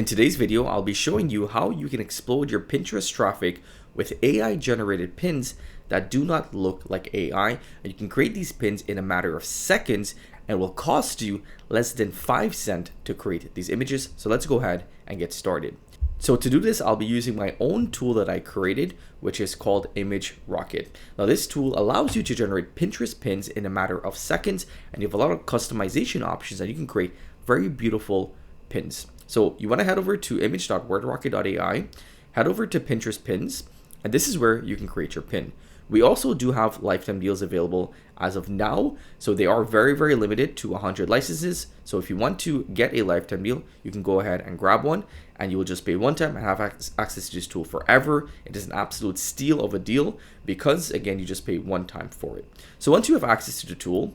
In today's video, I'll be showing you how you can explode your Pinterest traffic with AI generated pins that do not look like AI, and you can create these pins in a matter of seconds and will cost you less than 5 cents to create these images. So let's go ahead and get started. So to do this, I'll be using my own tool that I created, which is called Image Rocket. Now this tool allows you to generate Pinterest pins in a matter of seconds, and you have a lot of customization options and you can create very beautiful pins. So you want to head over to image.wordrocket.ai, head over to Pinterest pins, and this is where you can create your pin. We also do have lifetime deals available as of now, so they are very, very limited to 100 licenses. So if you want to get a lifetime deal, you can go ahead and grab one, and you will just pay one time and have access to this tool forever. It is an absolute steal of a deal because, again, you just pay one time for it. So once you have access to the tool,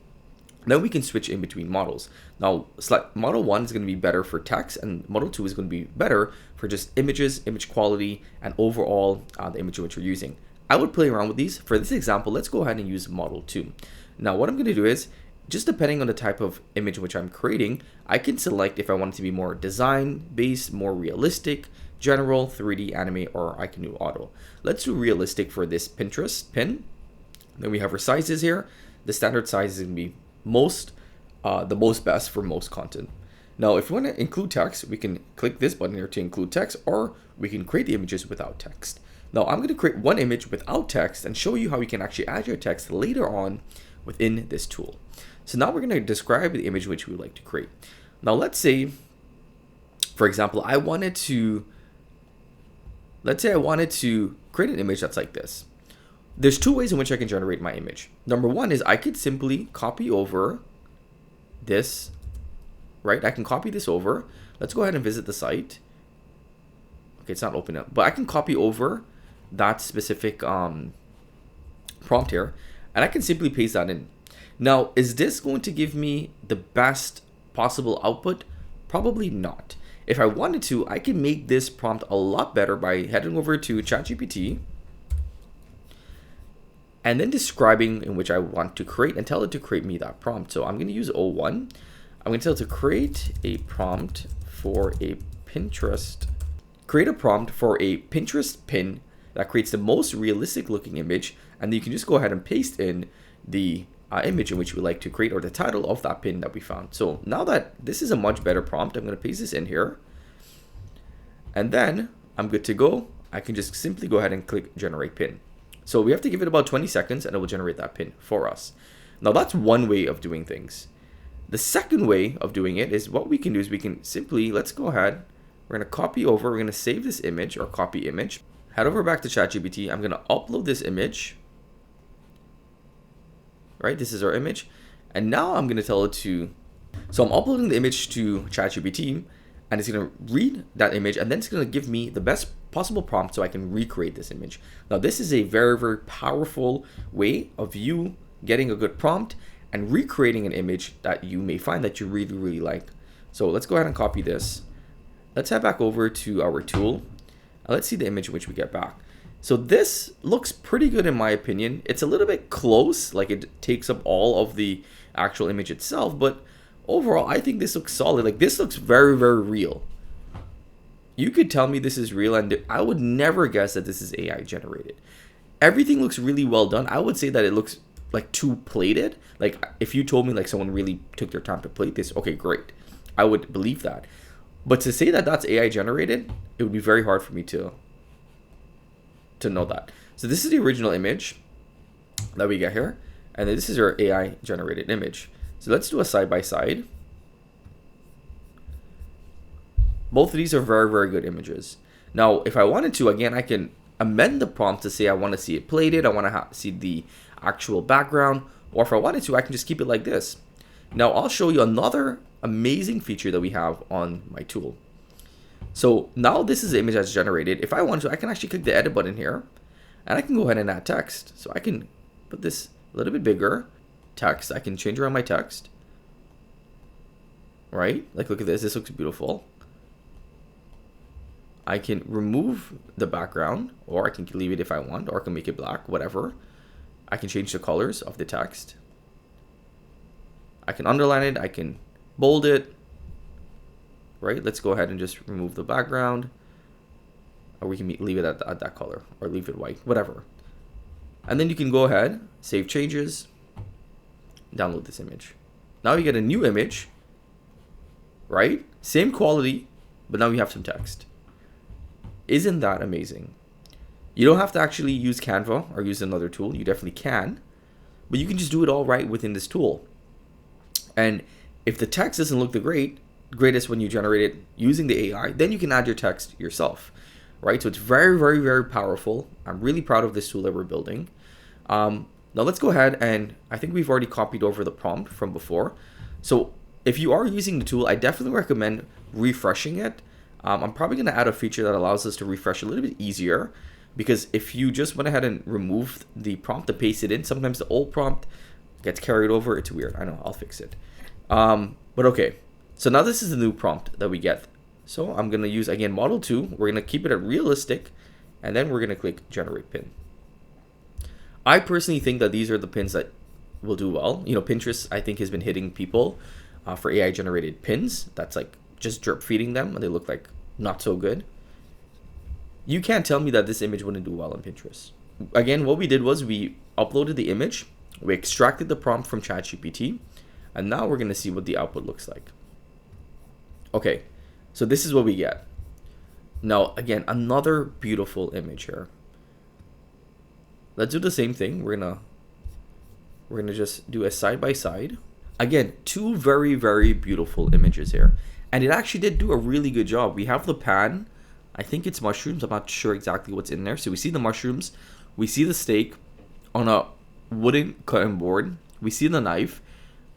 then we can switch in between models. Now, model 1 is going to be better for text, and model 2 is going to be better for just images, image quality, and overall the image which you're using. I would play around with these. For this example, let's go ahead and use model 2. Now, what I'm going to do is, just depending on the type of image which I'm creating, I can select if I want it to be more design-based, more realistic, general, 3D, anime, or I can do auto. Let's do realistic for this Pinterest pin. Then we have our sizes here. The standard size is going to be the most best for most content. Now, if we want to include text, we can click this button here to include text, or we can create the images without text. Now, I'm going to create one image without text and show you how you can actually add your text later on within this tool. So now we're going to describe the image which we would like to create. Now, let's say, for example, I wanted to create an image that's like this. There's two ways in which I can generate my image. Number one is I could simply copy over this, right? I can copy this over. Let's go ahead and visit the site. Okay, it's not opening up, but I can copy over that specific prompt here, and I can simply paste that in. Now, is this going to give me the best possible output? Probably not. If I wanted to, I can make this prompt a lot better by heading over to ChatGPT and then describing in which I want to create and tell it to create me that prompt. So I'm going to use O1. I'm going to tell it to create a prompt for a Pinterest pin that creates the most realistic looking image, and then you can just go ahead and paste in the image in which we like to create, or the title of that pin that we found. So now that this is a much better prompt, I'm going to paste this in here, and then I'm good to go. I can just simply go ahead and click generate pin. So we have to give it about 20 seconds and it will generate that pin for us. Now that's one way of doing things. The second way of doing it is what we can do is we can simply, let's go ahead, we're going to copy over, we're going to save this image or copy image, head over back to ChatGPT. I'm going to upload this image, right? This is our image. And now I'm going to tell it to, so I'm uploading the image to ChatGPT, and it's going to read that image, and then it's going to give me the best possible prompt so I can recreate this image. Now, this is a very, very powerful way of you getting a good prompt and recreating an image that you may find that you really, really like. So let's go ahead and copy this. Let's head back over to our tool. Let's see the image which we get back. So this looks pretty good in my opinion. It's a little bit close, like it takes up all of the actual image itself, but overall, I think this looks solid. Like this looks very, very real. You could tell me this is real, and I would never guess that this is AI generated. Everything looks really well done. I would say that it looks like too plated. Like if you told me like someone really took their time to plate this, okay, great. I would believe that. But to say that that's AI generated, it would be very hard for me to know that. So this is the original image that we get here, and then this is our AI generated image. So let's do a side by side. Both of these are very, very good images. Now, if I wanted to, again, I can amend the prompt to say I want to see it plated, I want to see the actual background, or if I wanted to, I can just keep it like this. Now, I'll show you another amazing feature that we have on my tool. So now this is the image that's generated. If I want to, I can actually click the edit button here, and I can go ahead and add text. So I can put this a little bit bigger. Text, I can change around my text, right? Like look at this, this looks beautiful. I can remove the background, or I can leave it if I want, or I can make it black, whatever. I can change the colors of the text. I can underline it, I can bold it, right? Let's go ahead and just remove the background, or we can leave it at that color, or leave it white, whatever. And then you can go ahead, save changes, download this image. Now you get a new image, right? Same quality, but now you have some text. Isn't that amazing? You don't have to actually use Canva or use another tool. You definitely can, but you can just do it all right within this tool. And if the text doesn't look the greatest when you generate it using the AI, then you can add your text yourself, right? So it's very, very, very powerful. I'm really proud of this tool that we're building. Now let's go ahead, and I think we've already copied over the prompt from before. So if you are using the tool, I definitely recommend refreshing it. I'm probably going to add a feature that allows us to refresh a little bit easier, because if you just went ahead and removed the prompt to paste it in, sometimes the old prompt gets carried over. It's weird. I know, I'll fix it. But okay, so now this is the new prompt that we get. So I'm going to use, again, model 2. We're going to keep it at realistic, and then we're going to click generate pin. I personally think that these are the pins that will do well. You know, Pinterest, I think, has been hitting people for AI generated pins. That's like just drip feeding them, and they look like not so good. You can't tell me that this image wouldn't do well on Pinterest. Again, what we did was we uploaded the image, we extracted the prompt from ChatGPT, and now we're going to see what the output looks like. Okay, so this is what we get. Now, again, another beautiful image here. Let's do the same thing. We're gonna just do a side by side. Again, two very, very beautiful images here. And it actually did do a really good job. We have the pan. I think it's mushrooms. I'm not sure exactly what's in there. So we see the mushrooms. We see the steak on a wooden cutting board. We see the knife.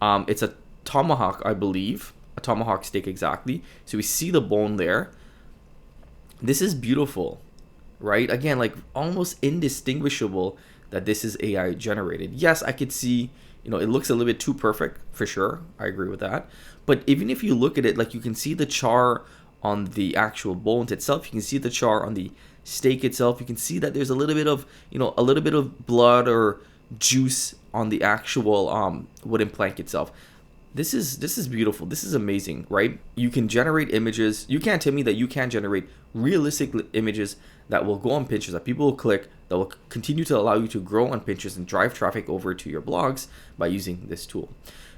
It's a tomahawk, I believe. A tomahawk steak exactly. So we see the bone there. This is beautiful, right? Again, like almost indistinguishable that this is AI generated. Yes, I could see, you know, it looks a little bit too perfect for sure. I agree with that. But even if you look at it, like you can see the char on the actual bones itself. You can see the char on the steak itself. You can see that there's a little bit of, you know, a little bit of blood or juice on the actual wooden plank itself. This is beautiful. This is amazing, right? You can generate images. You can't tell me that you can't generate realistic images that will go on Pinterest, that people will click, that will continue to allow you to grow on Pinterest and drive traffic over to your blogs by using this tool.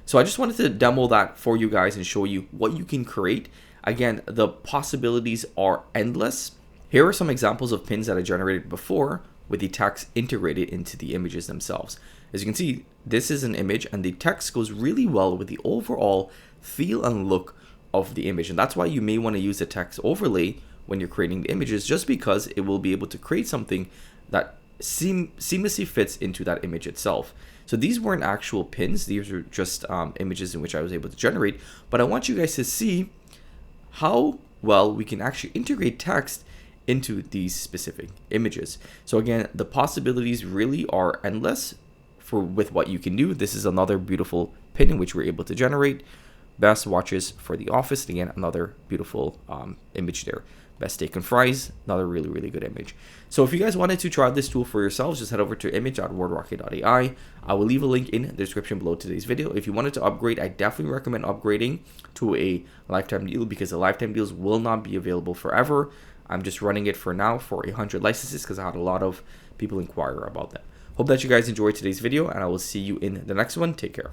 So I just wanted to demo that for you guys and show you what you can create. Again, the possibilities are endless. Here are some examples of pins that I generated before with the text integrated into the images themselves. As you can see, this is an image and the text goes really well with the overall feel and look of the image. And that's why you may want to use the text overlay when you're creating the images, just because it will be able to create something that seamlessly fits into that image itself. So these weren't actual pins. These are just images in which I was able to generate. But I want you guys to see how well we can actually integrate text into these specific images. So again, the possibilities really are endless with what you can do. This is another beautiful pin in which we're able to generate. Best watches for the office. Again, another beautiful image there. Best steak and fries, another really, really good image. So if you guys wanted to try this tool for yourselves, just head over to image.wordrocket.ai. I will leave a link in the description below today's video. If you wanted to upgrade, I definitely recommend upgrading to a lifetime deal, because the lifetime deals will not be available forever. I'm just running it for now for 100 licenses because I had a lot of people inquire about that. Hope that you guys enjoyed today's video, and I will see you in the next one. Take care.